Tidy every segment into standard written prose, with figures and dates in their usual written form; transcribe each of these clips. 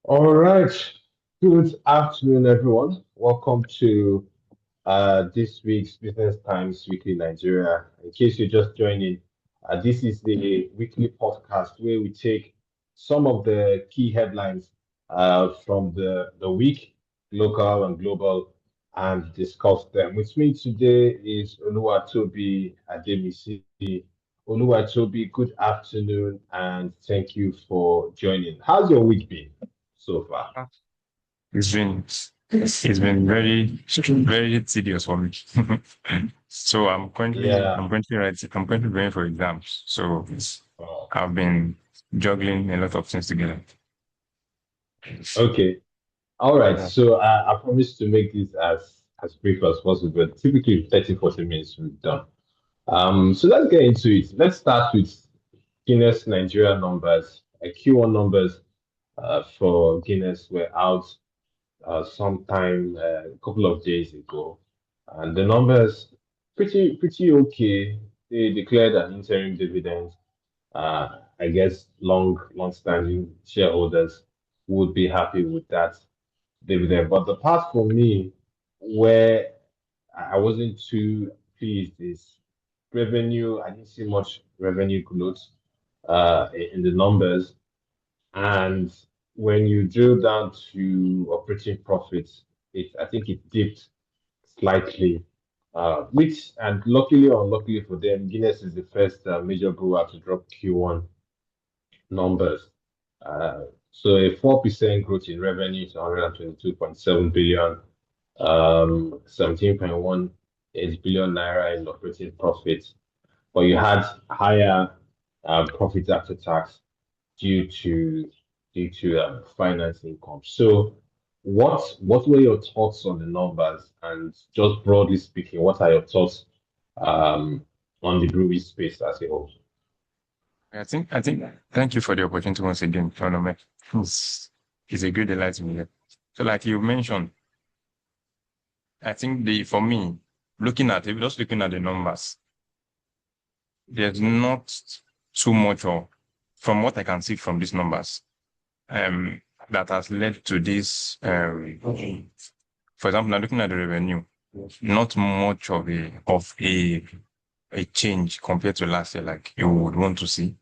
All right. Good afternoon, everyone. Welcome to this week's Business Times Weekly Nigeria. In case you're just joining, this is the weekly podcast where we take some of the key headlines from the week, local and global, and discuss them. With me today is Oluwatobi Ademisi. Oluwatobi, good afternoon, and thank you for joining. How's your week been so far? Ah, It's been it's been very tedious for me. So Yeah. I'm currently going for exams. So Oh, I've been juggling a lot of things together. okay. All right. Yeah. So I promise to make this as brief as possible, but typically 30, 40 minutes we've done. So let's get into it. Let's start with Guinness Nigeria numbers. Q1 numbers for Guinness were out sometime a couple of days ago, and the numbers pretty okay. They declared an interim dividend. I guess long-standing shareholders would be happy with that dividend. But the part for me where I wasn't too pleased is revenue. I didn't see much revenue growth in the numbers. And when you drill down to operating profits, I think it dipped slightly, which, and luckily or unluckily for them, Guinness is the first major brewer to drop Q1 numbers. So a 4% growth in revenue to 122.7 billion, 17.18 billion naira in operating profits. But you had higher profits after tax due to finance income. So what were your thoughts on the numbers? And just broadly speaking, what are your thoughts um, on the brewery space as a whole? I think thank you for the opportunity once again, Chonome. It's, it's a great delight to me here. So like you mentioned, I think the for me, if just looking at the numbers, there's not too much of from what I can see from these numbers. That has led to this. For example, now looking at the revenue, not much of a change compared to last year, like you would want to see.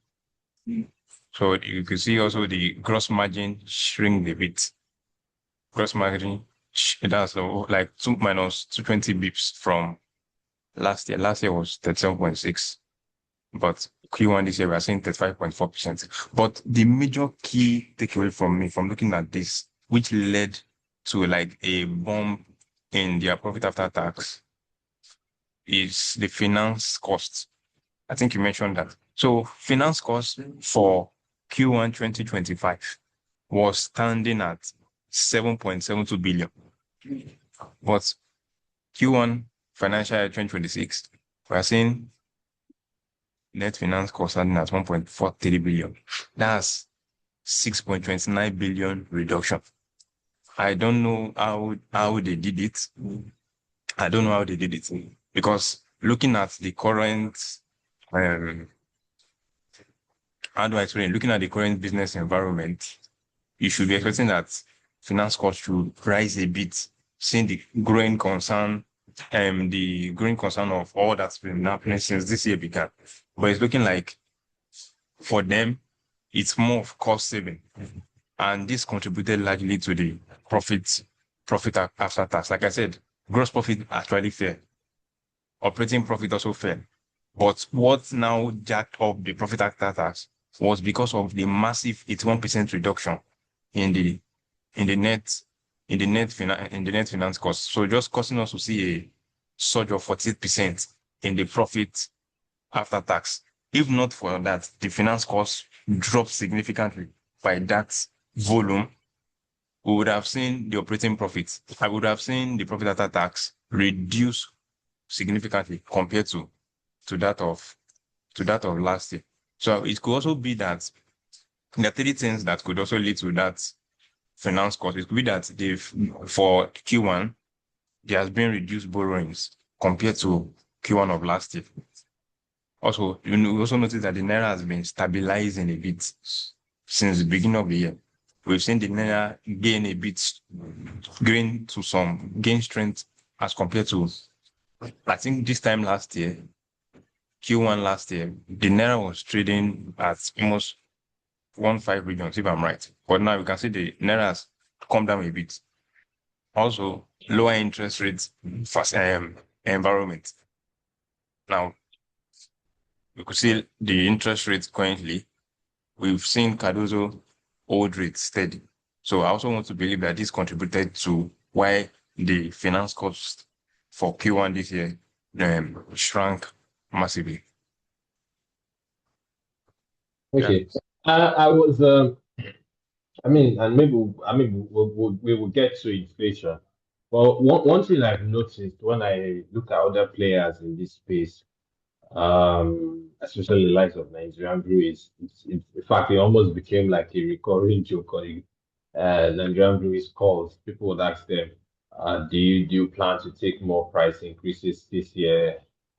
So you can see also the gross margin shrink a bit. Gross margin that's like 220 bips from last year. Last year was 37.6, but Q1 this year we are seeing 35.4%. But the major key takeaway from me from looking at this, which led to like a bump in their profit after tax, is the finance cost. I think you mentioned that. So finance cost for Q1 2025 was standing at 7.72 billion. But Q1 financial year 2026, we are seeing net finance cost standing at 1.43 billion. That's 6.29 billion reduction. I don't know how they did it. I don't know how they did it because looking at the current, um, how do I explain? It? Looking at the current business environment, you should be expecting that finance costs should rise a bit, seeing the growing concern of all that's been happening since this year began. But it's looking like for them, it's more of cost saving. And this contributed largely to the profit, after tax. Like I said, gross profit actually fell. Operating profit also fell. But what now jacked up the profit after tax was because of the massive 81% reduction in the in the net in the net finance cost. So just causing us to see a surge of 48% in the profit after tax. If not for that, the finance cost dropped significantly by that volume. We would have seen the operating profits. I would have seen the profit after tax reduce significantly compared to that of to that of last year. So it could also be that there are three things that could also lead to that finance cost. It could be that for Q1, there has been reduced borrowings compared to Q1 of last year. Also, we also notice that the naira has been stabilizing a bit since the beginning of the year. we've seen the naira gain a bit, gain strength as compared to, I think this time last year, Q1 last year, the naira was trading at almost 1.5 regions, if I'm right. But now you can see the naira has come down a bit. Also, lower interest rates environment. Now, you could see the interest rates currently. We've seen Cardozo hold rates steady. So I also want to believe that this contributed to why the finance cost for Q1 this year shrank massively. Okay. I was and maybe we will get to inflation. Well, one thing I've noticed when I look at other players in this space, especially the likes of Nigerian breweries, in fact, it almost became like a recurring joke on Nigerian breweries calls. People would ask them, do you plan to take more price increases this year?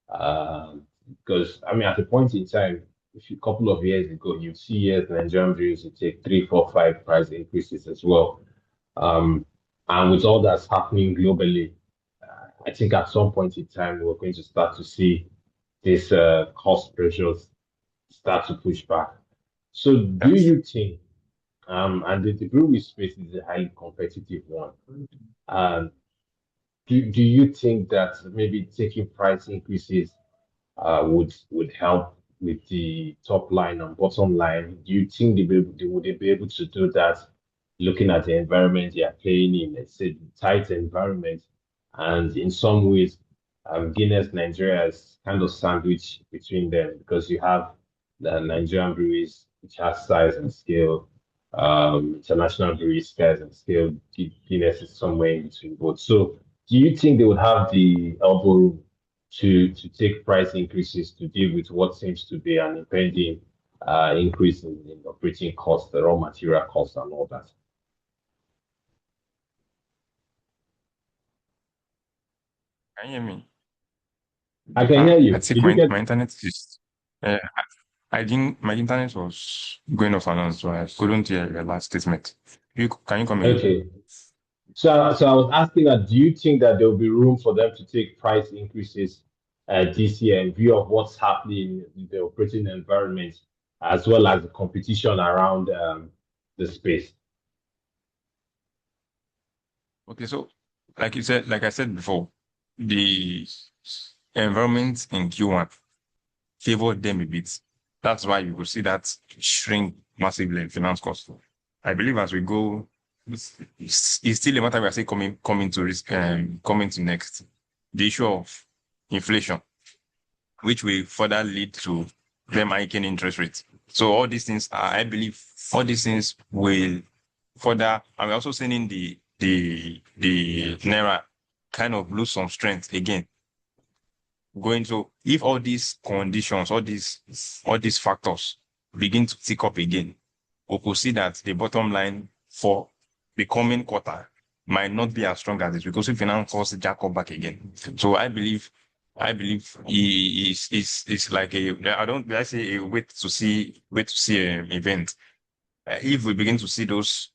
Because at a point in time, if a couple of years ago, you'd see yes, Nigerian breweries would take three, four, five price increases as well. Um, and with all that's happening globally, I think at some point in time, we're going to start to see these cost pressures start to push back. So, do Yes. you think, and the brewery space is a highly competitive one, um, do you think that maybe taking price increases would help with the top line and bottom line? Do you think would they be able to do that, looking at the environment they are playing in? It's a tight environment, and in some ways, Guinness Nigeria is kind of sandwiched between them because you have the Nigerian breweries, which has size and scale, international breweries, size and scale. Guinness is somewhere in between both. So, do you think they would have the elbow room to take price increases to deal with what seems to be an impending increase in operating costs, the raw material costs, and all that? Can you hear me? I can hear I you. think Did you get? my internet is. Uh, I didn't. My internet was going off and on, so I couldn't hear your last statement. Can you come again? Okay. So I was asking that, do you think that there will be room for them to take price increases this year in view of what's happening in the operating environment as well as the competition around the space? Okay, so like I said before, the environment in Q1 favored them a bit. That's why you will see that shrink massively in finance cost. I believe as we go, it's still a matter we are still coming to risk coming to next. The issue of inflation, which will further lead to them hiking interest rates. So all these things are, I believe, all these things will further, and we're also seeing the naira kind of lose some strength again. Going to, if all these conditions, all these factors begin to tick up again, we could see that the bottom line for the coming quarter might not be as strong as this because if finance costs jack up back again. So I believe it's like I say a wait to see an event. If we begin to see those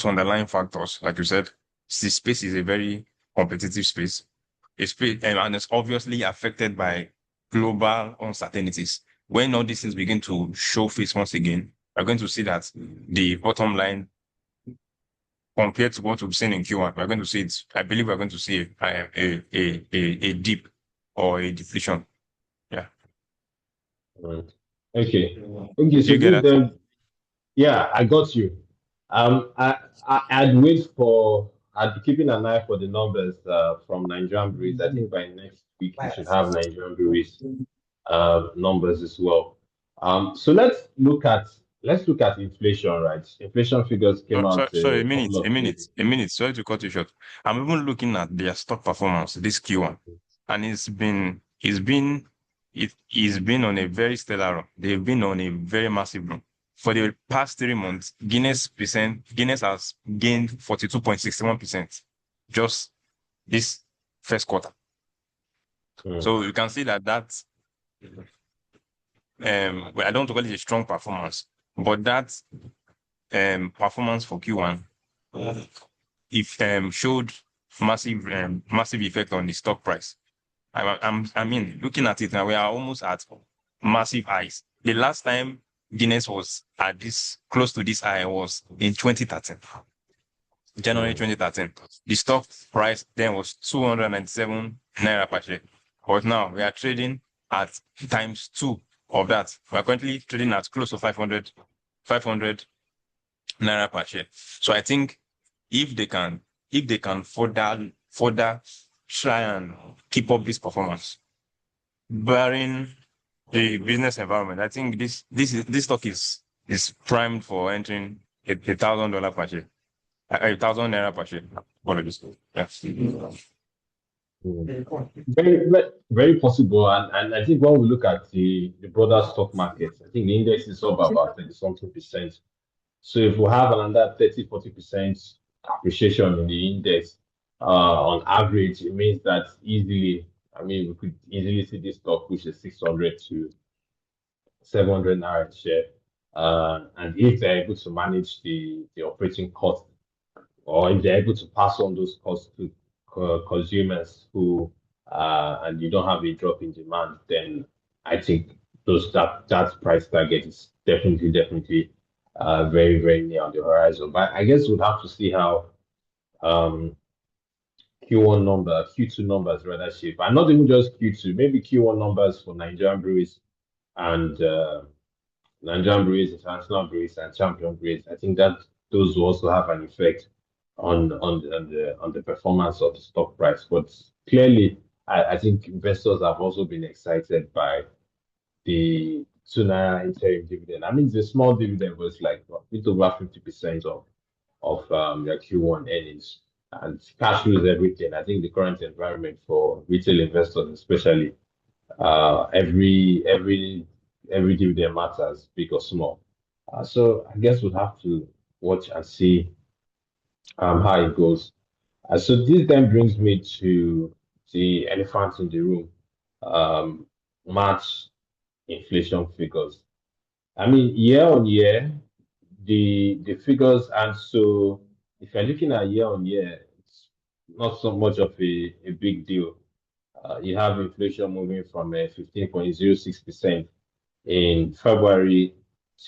underlying factors, like you said, the space is a very competitive space. And it's obviously affected by global uncertainties. When all these things begin to show face once again, we're going to see that the bottom line, compared to what we've seen in Q1, we're going to see it. I believe we're going to see a dip or a depletion. Yeah. Right. Okay. Do Okay. So you get give that? them. Yeah, I got you. I'd wait for. I'd be keeping an eye for the numbers from Nigerian breweries. I think by next week we should have Nigerian breweries numbers as well. So let's look at inflation, right? Inflation figures came So, out sorry, a couple of days ago. a minute. Sorry to cut you short. I'm even looking at their stock performance this Q1, and it's been on a very stellar run. They've been on a very massive run. For the past 3 months, Guinness has gained 42.61% just this first quarter. Mm. So you can see that well, I don't call it a strong performance, but that performance for Q1, if showed massive effect on the stock price. I mean, looking at it now, we are almost at massive highs. The last time Guinness was at this close to this high was in 2013, January Mm. 2013. The stock price then was 297 naira per share. But now we are trading at times two of that. We are currently trading at close to 500 naira per share. So I think if they can, further try and keep up this performance, barring the business environment, I think this stock is primed for entering $1,000 per share, 1,000 naira per share. Apologies. Yeah. Mm. Very possible. And I think when we look at the broader stock market, I think the index is up about 30 something percent. So if we have another 30-40% appreciation in the index, on average, it means that easily, I mean, we could easily see this stock push a 600 to 700 naira share. And if they're able to manage the operating cost, or if they're able to pass on those costs to consumers who, and you don't have a drop in demand, then I think that price target is definitely very near on the horizon. But I guess we'll have to see how um, Q2 numbers rather shape, and not even just Q2, maybe Q1 numbers for Nigerian breweries and Nigerian breweries, international breweries, and champion breweries. I think that those will also have an effect on the performance of the stock price. But clearly, I think investors have also been excited by the tuna interim dividend. I mean, the small dividend was like a bit over 50% of their Q1 earnings. And cash flow is everything. I think the current environment for retail investors, especially, every dividend matters, big or small. So I guess we'll have to watch and see how it goes. So this then brings me to the elephant in the room, um, March inflation figures. I mean, year on year, the figures, and so if you're looking at year on year, it's not so much of a big deal. You have inflation moving from 15.06% in February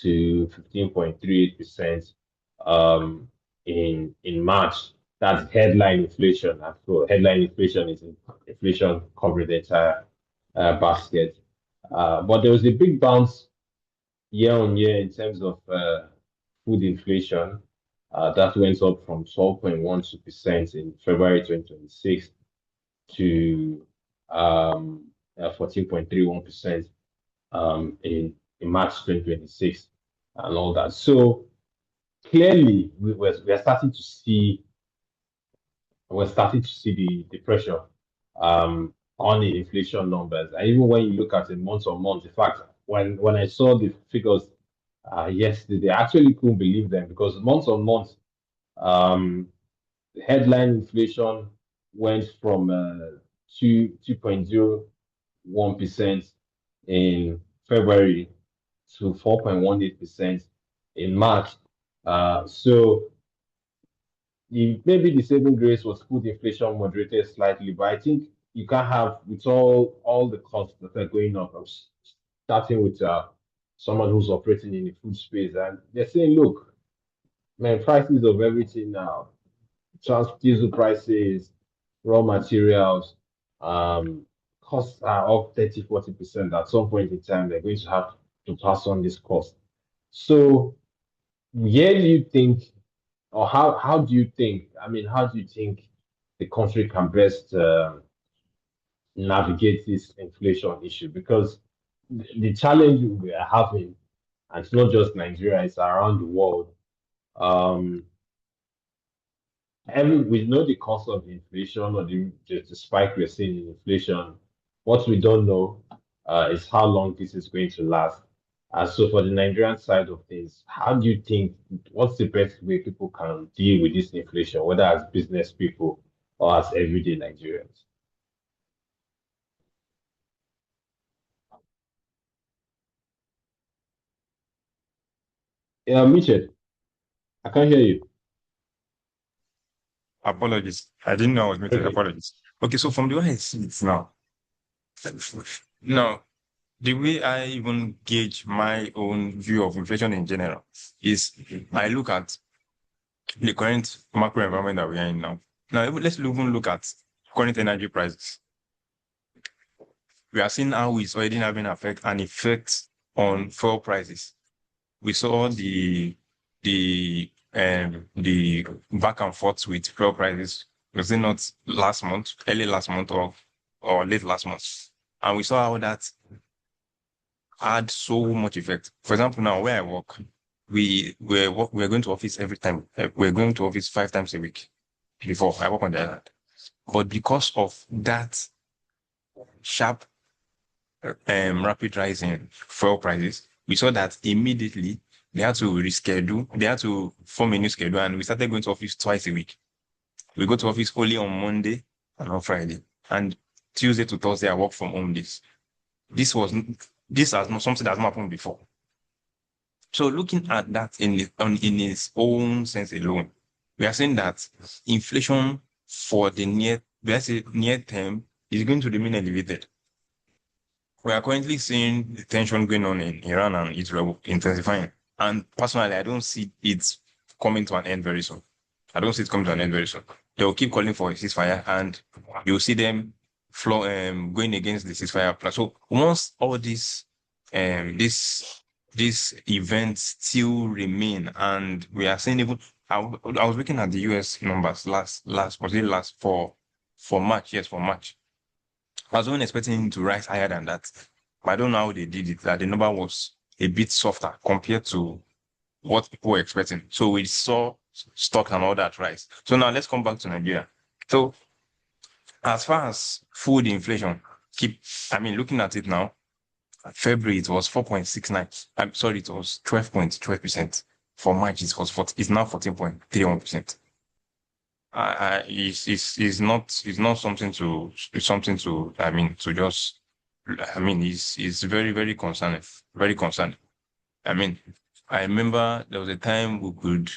to 15.38% in March. That's headline inflation. And so headline inflation is inflation covering the entire basket. But there was a big bounce year on year in terms of food inflation. That went up from 12.12% in February 2026 to 14.31% in March 2026 and all that. So clearly, we're starting to see the pressure on the inflation numbers. And even when you look at it month on month, in fact, when I saw the figures yesterday, I actually couldn't believe them because month on month, um, headline inflation went from 2.01% in February to 4.18% in March. So maybe the saving grace was food inflation moderated slightly, but I think you can't have with all the costs that are going up. Starting with someone who's operating in the food space, and they're saying, look, man, prices of everything now, diesel prices, raw materials, um, costs are up 30-40%. At some point in time, they're going to have to pass on this cost. So where do you think, or how do you think, I mean, how do you think the country can best navigate this inflation issue? Because the challenge we are having, and it's not just Nigeria, it's around the world. Um, we know the cause of the inflation or the spike we're seeing in inflation. What we don't know is how long this is going to last. So for the Nigerian side of things, how do you think, what's the best way people can deal with this inflation, whether as business people or as everyday Nigerians? Yeah, Mitchell. I can't hear you. Apologies. I didn't know I was muted. Okay. Apologies. Okay, so from the way I see it now, the way I even gauge my own view of inflation in general is I look at the current macro environment that we are in now. Now, let's even look at current energy prices. We are seeing how it's already having an effect on fuel prices. We saw the back and forth with fuel prices. Was it not last month, early last month or late last month? And we saw how that had so much effect. For example, now where I work, we're going to office every time. We're going to office 5 times a week before I work on the island. But because of that sharp rapid rise in fuel prices, we saw that immediately they had to reschedule, they had to form a new schedule, and we started going to office twice a week. We go to office only on Monday and on Friday. And Tuesday to Thursday, I work from home days. This was this has not something that's not happened before. So looking at that in its own sense alone, we are saying that inflation for the let's say near term is going to remain elevated. We are currently seeing the tension going on in Iran and Israel intensifying. And personally, I don't see it coming to an end very soon. I don't see it coming to an end very soon. They will keep calling for a ceasefire and you'll see them going against the ceasefire plan. So once all um, this, these events still remain and we are seeing even, I was looking at the US numbers was it last for March? Yes, for March. I was even expecting it to rise higher than that. But I don't know how they did it, that the number was a bit softer compared to what people were expecting. So we saw stock and all that rise. So now let's come back to Nigeria. So as far as food inflation, looking at it now, February it was 4.69. I'm sorry, it was 12.12%. For March it's now 14.31%. It's not something to to just it's very very concerning, very concerning. I mean, I remember there was a time we could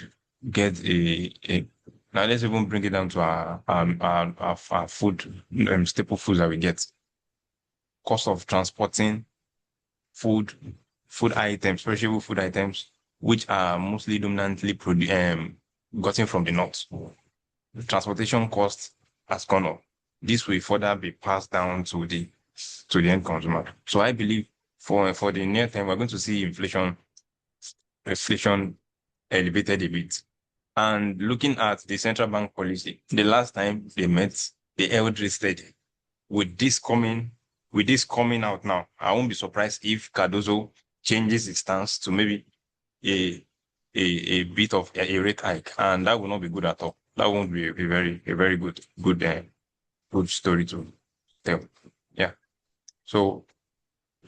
get a now let's even bring it down to our food staple foods that we get. Cost of transporting food food items, perishable food items, which are mostly dominantly gotten from the north. The transportation cost has gone up. This will further be passed down to the end consumer. So I believe for the near term, we're going to see inflation elevated a bit. And looking at the central bank policy, the last time they met, they held rate steady. With this coming, with this coming out now, I won't be surprised if Cardozo changes his stance to maybe a a bit of a rate hike, and that will not be good at all. That won't be a very good story to tell. Yeah. So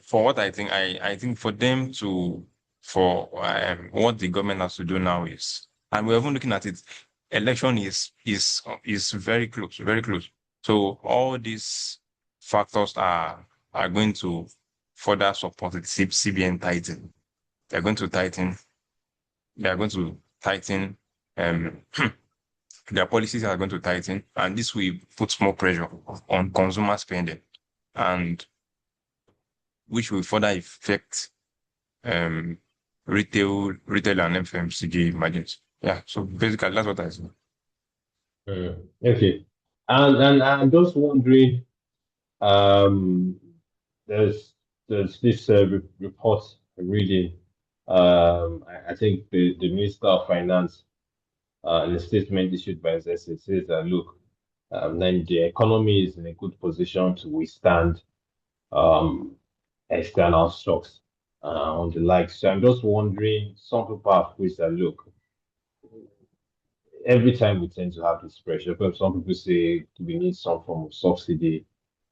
for what I think, I think for them to for what the government has to do now is, and we're even looking at it, election is very close, very close. So all these factors are going to further support the CBN tighten. They're going to tighten. They are going to tighten. Um, their policies are going to tighten, and this will put more pressure on consumer spending, and which will further affect um, retail and FMCG margins. Yeah, so basically that's what I see. Okay. And I'm just wondering, um, there's this report I'm reading. I think the Minister of Finance, in a statement issued by SSA, says that look, the economy is in a good position to withstand um, external shocks on the like. So I'm just wondering, some people have quizzed that look, every time we tend to have this pressure, because some people say we need some form of subsidy.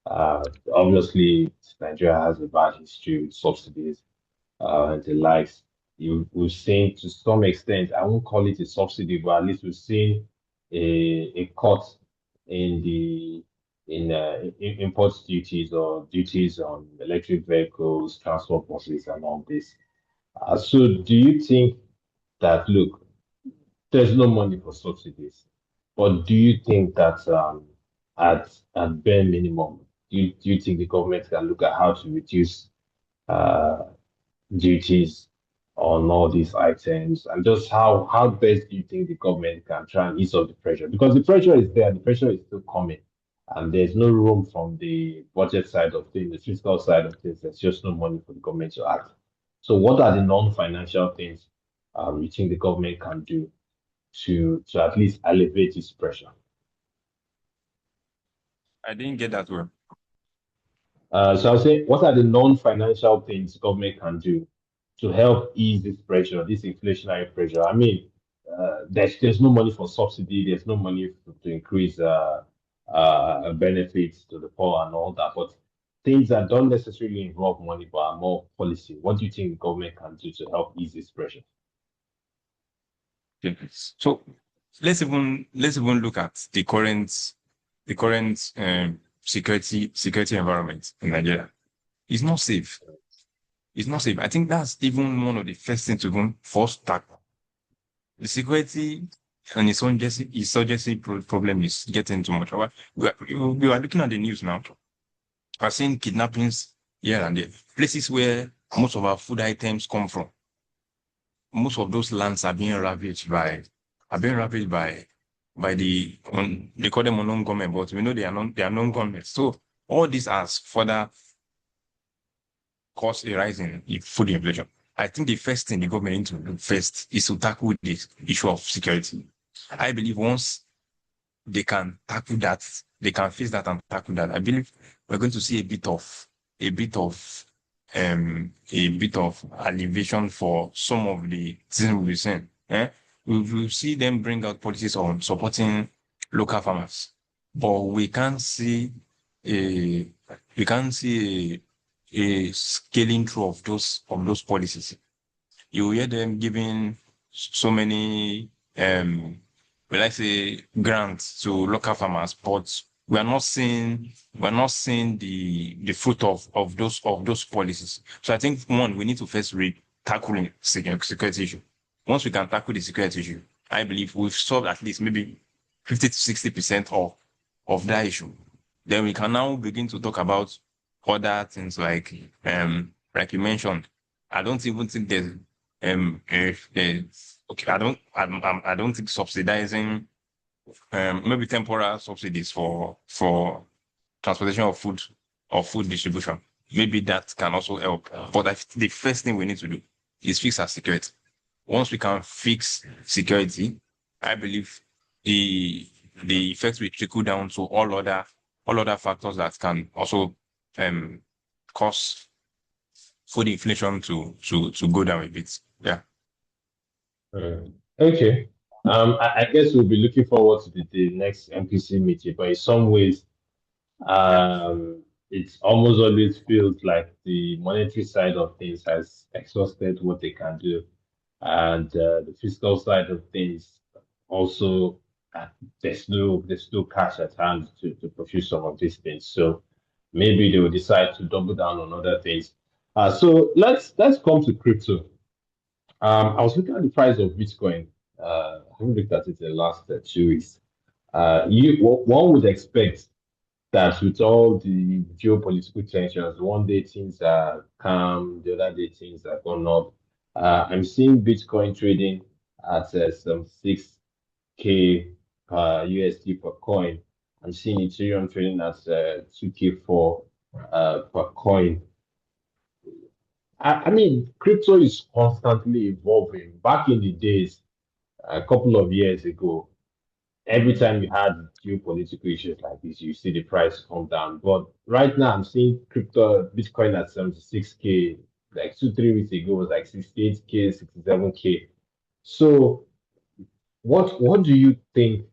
Obviously, Nigeria has a bad history with subsidies and the likes. We've seen to some extent, I won't call it a subsidy, but at least we've seen a cut in the import duties or duties on electric vehicles, transport buses, and all this. So, do you think that look? there's no money for subsidies. But do you think that at bare minimum, do you think the government can look at how to reduce uh, duties on all these items, and just how best do you think the government can try and ease off the pressure? Because the pressure is there, the pressure is still coming, and there's no room from the budget side of things, the fiscal side of things. There's just no money for the government to act. So, what are the non-financial things you think the government can do to at least alleviate this pressure? I didn't get that well. So I'll say, what are the non-financial things government can do to help ease this pressure, this inflationary pressure? I mean, there's no money for subsidy, there's no money to increase benefits to the poor and all that, but things that don't necessarily involve money but are more policy. What do you think the government can do to help ease this pressure? Okay. So let's even look at the current security environment in Nigeria. It's not safe. It's not safe. I think that's even one of the first things to even first tackle. The security and insurgency problem is getting too much. We are looking at the news now. We're seeing kidnappings here and there. Places where most of our food items come from. Most of those lands are being ravaged by they call them unknown government, but we know they are non-government. So all this has further caused a rise in food inflation. I think the first thing the government needs to do first is to tackle this issue of security. I believe once they can tackle that, they can face that and tackle that. I believe we're going to see a bit of alleviation for some of the things we've seen. We will see them bring out policies on supporting local farmers, but a we can't see a scaling through of those policies. You hear them giving so many will I say grants to local farmers, but we're not seeing the fruit of those policies. So I think one, we need to first read tackling security issue. Once we can tackle the security issue, I believe we've solved at least maybe 50 to 60% of that issue. Then we can now begin to talk about other things like you mentioned. I don't even think there's okay. I don't think subsidizing maybe temporal subsidies for transportation of food or food distribution. Maybe that can also help. But the first thing we need to do is fix our security. Once we can fix security, I believe the the effects will trickle down to all other factors that can also um cause food inflation to go down a bit. Yeah. Okay. I guess we'll be looking forward to the next MPC meeting, but in some ways, it almost always feels like the monetary side of things has exhausted what they can do, and the fiscal side of things also, uh, there's no cash at hand to pursue some of these things. So maybe they will decide to double down on other things. So let's come to crypto. I was looking at the price of Bitcoin. I haven't looked at it in the last 2 weeks. One would expect that with all the geopolitical tensions, one day things are calm, the other day things are gone up. I'm seeing Bitcoin trading at some 6K USD per coin. I'm seeing Ethereum trading at 2K per coin. I mean, crypto is constantly evolving. Back in the days, a couple of years ago, every time you had geopolitical issues like this, you see the price come down. But right now, I'm seeing crypto Bitcoin at 76K. Like 2, 3 weeks ago, it was like 68K, 67K. So, what do you think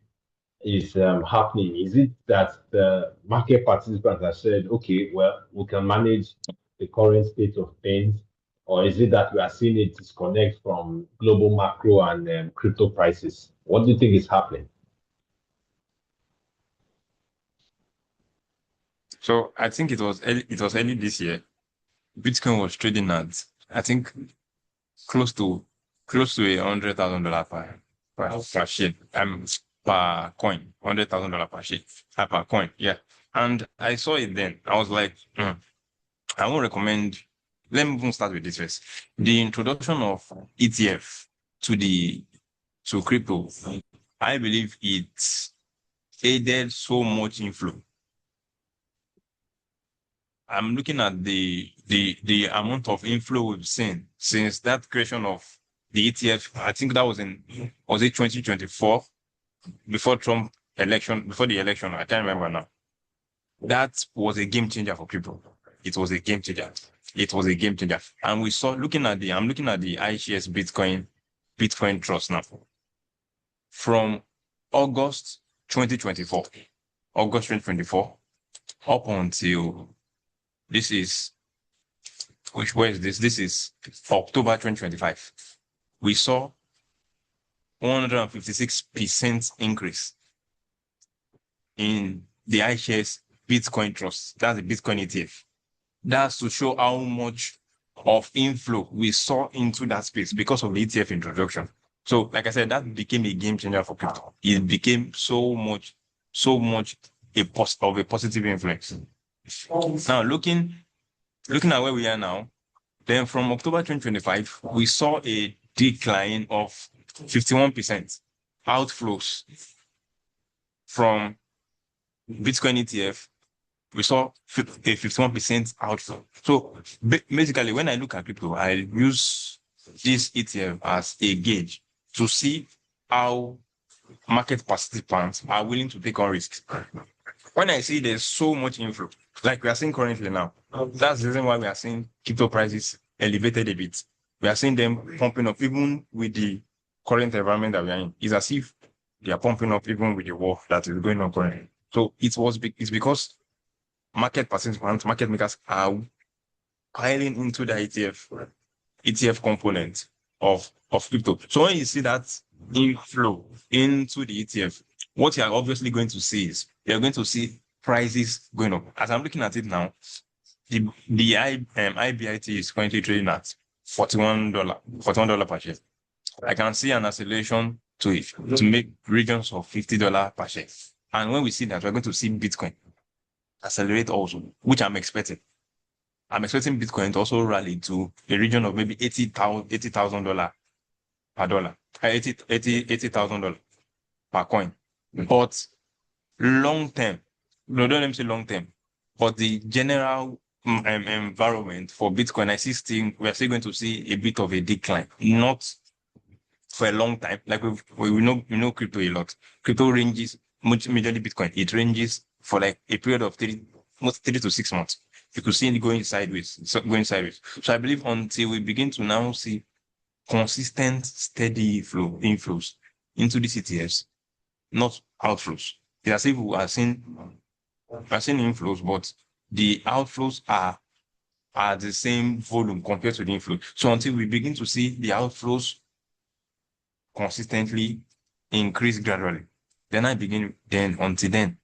is happening? Is it that the market participants have said, okay, well, we can manage the current state of things, or is it that we are seeing a disconnect from global macro and crypto prices? What do you think is happening? So I think it was early this year. Bitcoin was trading at, I think, close to close to $100,000 fire. per share. Per coin, $100,000 per share, per coin. Yeah. And I saw it then. I was like, I won't recommend. Let me even start with this first. The introduction of ETF to crypto, I believe it aided so much inflow. I'm looking at the amount of inflow we've seen since that creation of the ETF. I think that was it 2024 before the election. I can't remember now. That was a game changer for crypto. It was a game changer. It was a game changer. And I'm looking at the iShares Bitcoin Trust now. From August 2024, up until where is this? This is October 2025. We saw 156% increase in the iShares Bitcoin Trust. That's the Bitcoin ETF. That's to show how much of inflow we saw into that space because of the ETF introduction. So, like I said, that became a game changer for crypto. It became so much of a positive influence. Now, looking at where we are now, then from October 2025, we saw a decline of 51% outflows from Bitcoin ETF. We saw a 51% outflow. So basically, when I look at crypto, I use this ETF as a gauge to see how market participants are willing to take on risks. When I see there's so much inflow, like we are seeing currently now, that's the reason why we are seeing crypto prices elevated a bit. We are seeing them pumping up even with the current environment that we are in. It's as if they are pumping up even with the war that is going on currently. So it's because market participants, market makers are piling into the ETF component of crypto. So when you see that inflow into the ETF, what you are obviously going to see is you're going to see prices going up. As I'm looking at it now, the IBIT is currently trading at $41 per share. I can see an acceleration to it to make regions of $50 per share. And when we see that, we're going to see Bitcoin accelerate also, which I'm expecting. I'm expecting Bitcoin to also rally to a region of maybe $80,000 per dollar, $80,000 per coin. But long term, no, don't let me say long term, but the general environment for Bitcoin, we are still going to see a bit of a decline, not for a long time. Like we know crypto a lot. Crypto ranges, majorly Bitcoin, it ranges for like a period of 3 to 6 months. You could see it going sideways. So I believe until we begin to now see consistent, steady inflows into the ETFs, not outflows. It's as if we are seeing inflows, but the outflows are the same volume compared to the inflow. So until we begin to see the outflows consistently increase gradually, until then,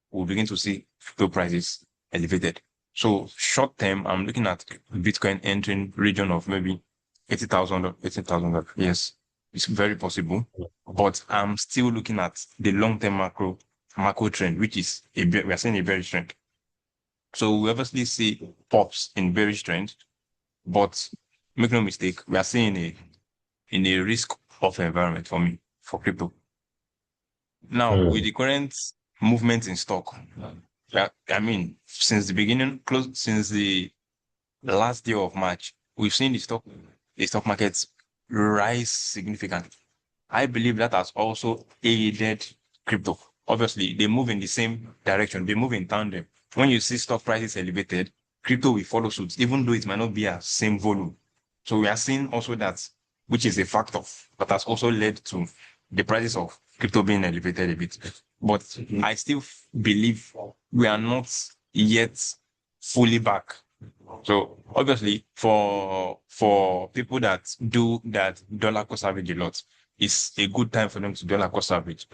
we'll begin to see crypto prices elevated. So short term, I'm looking at Bitcoin entering region of maybe $80,000. Yes, it's very possible, but I'm still looking at the long-term macro trend, which is we are seeing a bearish trend. So we obviously see pops in bearish trend, but make no mistake, we are seeing in a risk-off environment for crypto. Now, with the current movement in stock, I mean, since the last day of March, we've seen the stock markets rise significantly. I believe that has also aided crypto. Obviously, they move in the same direction. They move in tandem. When you see stock prices elevated, crypto will follow suit, even though it might not be a same volume. So we are seeing also that, which is a factor that has also led to the prices of crypto being elevated a bit. But I still believe we are not yet fully back. So obviously for people that do that dollar cost average a lot, it's a good time for them to dollar cost average.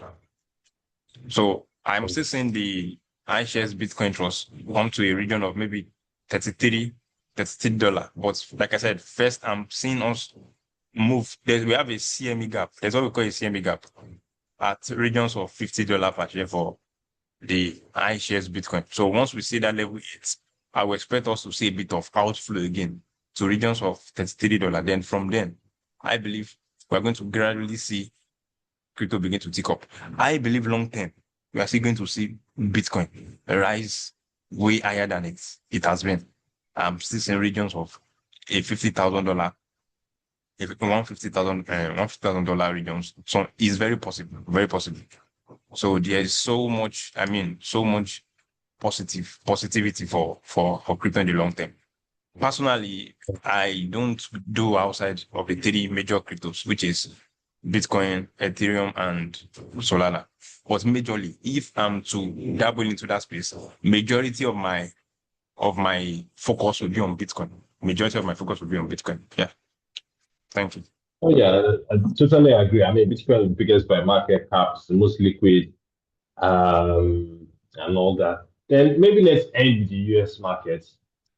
So I'm still seeing the iShares Bitcoin Trust come to a region of maybe $33. But like I said, first I'm seeing us move. We have a CME gap. There's what we call a CME gap at regions of $50 per share for the iShares Bitcoin. So once we see that level hit, I will expect us to see a bit of outflow again to regions of $33. Then from then, I believe we're going to gradually see crypto begin to tick up. I believe long term, we are still going to see Bitcoin rise way higher than it has been. I'm still seeing regions of a $50,000, $150,000 regions. So it's very possible, very possible. So there is so much, so much positivity for crypto in the long term. Personally, I don't do outside of the three major cryptos, which is Bitcoin, Ethereum, and Solana. But majorly, if I'm to dabble into that space, majority of my focus will be on Bitcoin. Majority of my focus will be on Bitcoin. Yeah. Thank you. Oh yeah, I totally agree. I mean, Bitcoin is the biggest by market cap, it's the most liquid, and all that. Then maybe let's end with the US market.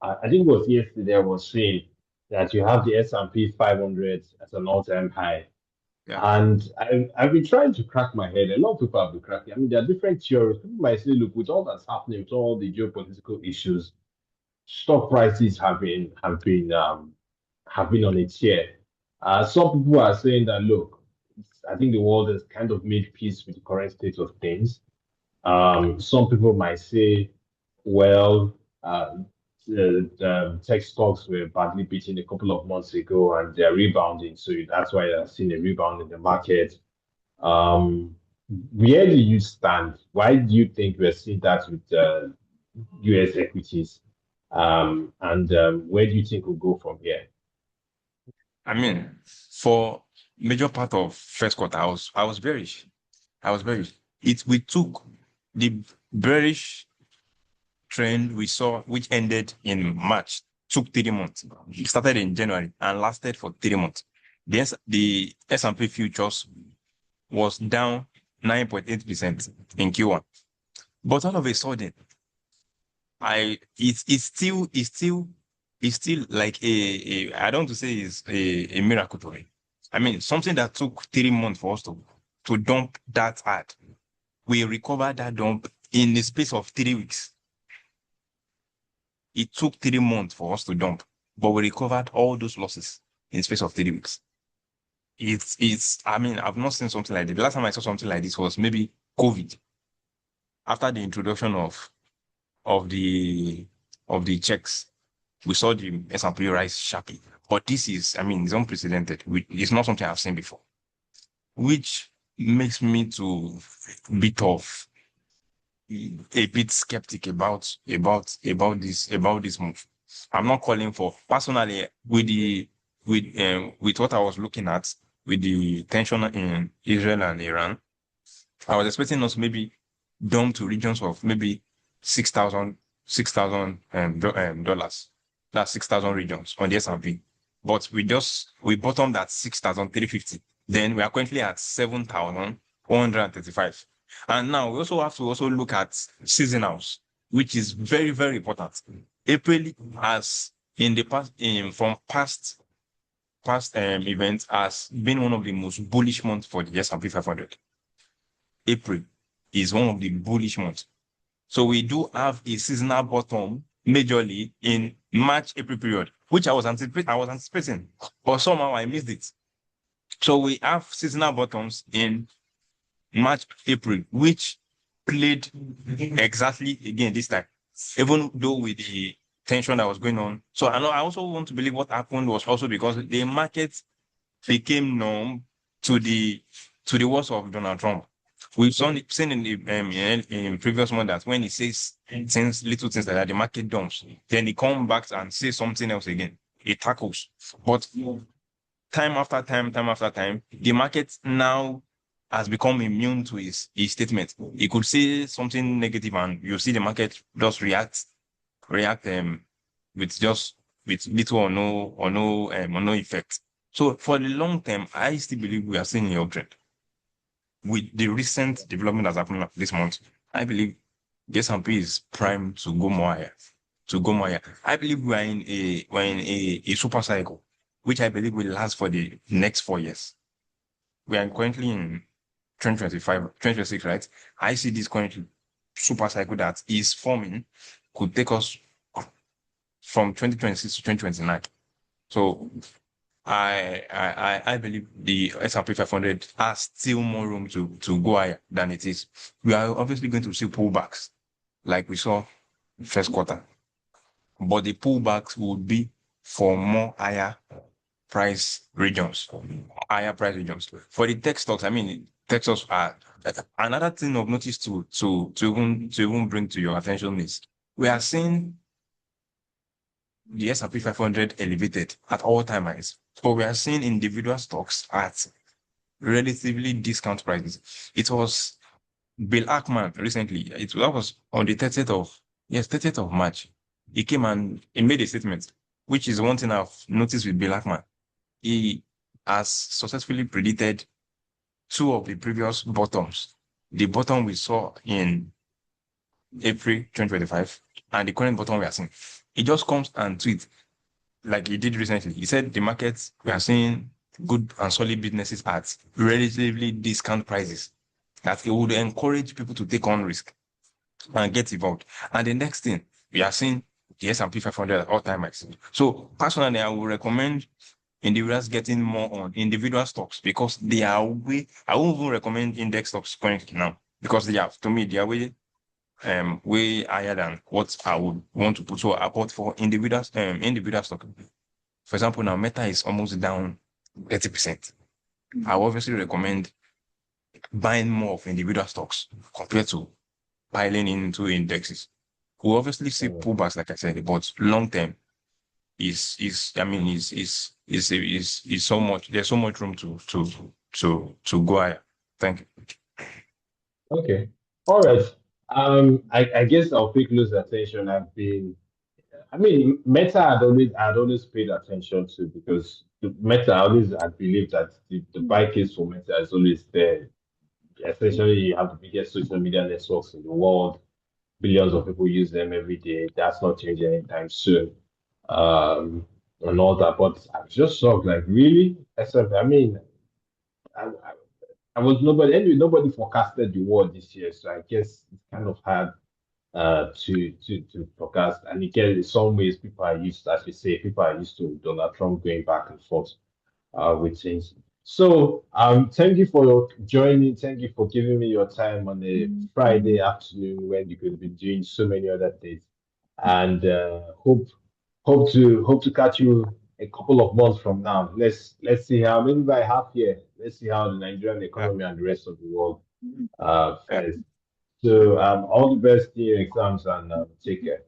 I think it was yesterday I was saying that you have the S&P 500 at an all-time high. Yeah. And I've been trying to crack my head. A lot of people have been cracking. I mean, there are different theories. People might say, look, with all that's happening, with all the geopolitical issues, stock prices have been on a tear. Some people are saying that, look, I think the world has kind of made peace with the current state of things. Some people might say, well, the tech stocks were badly beaten a couple of months ago and they're rebounding. So that's why I've seen a rebound in the market. Um, where do you stand? Why do you think we're seeing that with US equities? And where do you think we'll go from here? For major part of first quarter, I was bearish. I was bearish. We took the bearish trend we saw, which ended in March, took 3 months. It started in January and lasted for 3 months. The S&P futures was down 9.8% in Q1. But all of a sudden, it's still like I don't want to say it's a miracle to me. Something that took 3 months for us to dump that hard. We recovered that dump in the space of 3 weeks. It took 3 months for us to dump, but we recovered all those losses in the space of 3 weeks. I've not seen something like this. The last time I saw something like this was maybe COVID. After the introduction of the checks, we saw the S&P rise sharply. But this is, it's unprecedented. It's not something I've seen before, which makes me to a bit skeptic about this move. I'm not calling for personally with what I was looking at with the tension in Israel and Iran. I was expecting us maybe down to regions of maybe $6,000 dollars. That's 6,000 regions on the S&P. But we bottomed at 6,350. Then we are currently at 7,135. And now we also have to also look at seasonals, which is very, very important. April has in the past from past events has been one of the most bullish months for the S&P 500. April is one of the bullish months. So we do have a seasonal bottom majorly in March, April period, which I was anticipating, but somehow I missed it. So we have seasonal bottoms in March, April, which played exactly again this time, even though with the tension that was going on. So I also want to believe what happened was also because the market became numb to the words of Donald Trump. We've seen in previous months that when he says little things like that, the market dumps. Then he comes back and says something else again. It tackles. But time after time, the market now has become immune to his statement. He could say something negative and you see the market just react with little or no effect. So for the long term, I still believe we are seeing a uptrend. With the recent development that's happened this month, I believe the S&P is primed to go more higher. I believe we're in a super cycle. which I believe will last for the next 4 years. We are currently in 2025, 2026, right? I see this currently super cycle that is forming could take us from 2026 to 2029. So I believe the S&P 500 has still more room to go higher than it is. We are obviously going to see pullbacks like we saw first quarter, but the pullbacks would be for more higher price regions, higher price regions. For the tech stocks, I mean, tech stocks are another thing of notice to even bring to your attention is we are seeing the S&P 500 elevated at all-time highs, but we are seeing individual stocks at relatively discount prices. It was Bill Ackman recently. That was on the 30th of March. He came and he made a statement, which is one thing I've noticed with Bill Ackman. He has successfully predicted two of the previous bottoms. The bottom we saw in April 2025 and the current bottom we are seeing. He just comes and tweets like he did recently. He said the markets, we are seeing good and solid businesses at relatively discount prices. That it would encourage people to take on risk and get involved. And the next thing, we are seeing the S&P 500 at all-time highs. So personally, I would recommend individuals getting more on individual stocks because they are way. I won't even recommend index stocks currently now because to me, they are way higher than what I would want to put. So I bought for individual stock. For example, now Meta is almost down 30%. I obviously recommend buying more of individual stocks compared to piling into indexes. We obviously see pullbacks, like I said, but long term is I mean is so much. There's so much room to go higher. Thank you. Okay. All right. I guess I'll pay close attention. I mean, Meta I'd always paid attention to because the Meta I believe that the buy case for Meta is always there. Essentially, you have the biggest social media networks in the world. Billions of people use them every day. That's not changing anytime soon. And all that. But I'm just shocked, like really? Except, I mean, I, I, I was nobody anyway, nobody forecasted the war this year, so I guess it's kind of hard to forecast. And again, in some ways, people are used, as you say, people are used to Donald Trump going back and forth with things. So, thank you for joining. Thank you for giving me your time on a Friday afternoon when you could be doing so many other things. And hope to catch you a couple of months from now. Let's see how maybe by half year. Let's see how the Nigerian Yeah, economy and the rest of the world yeah. fares. So, all the best in your exams and take care.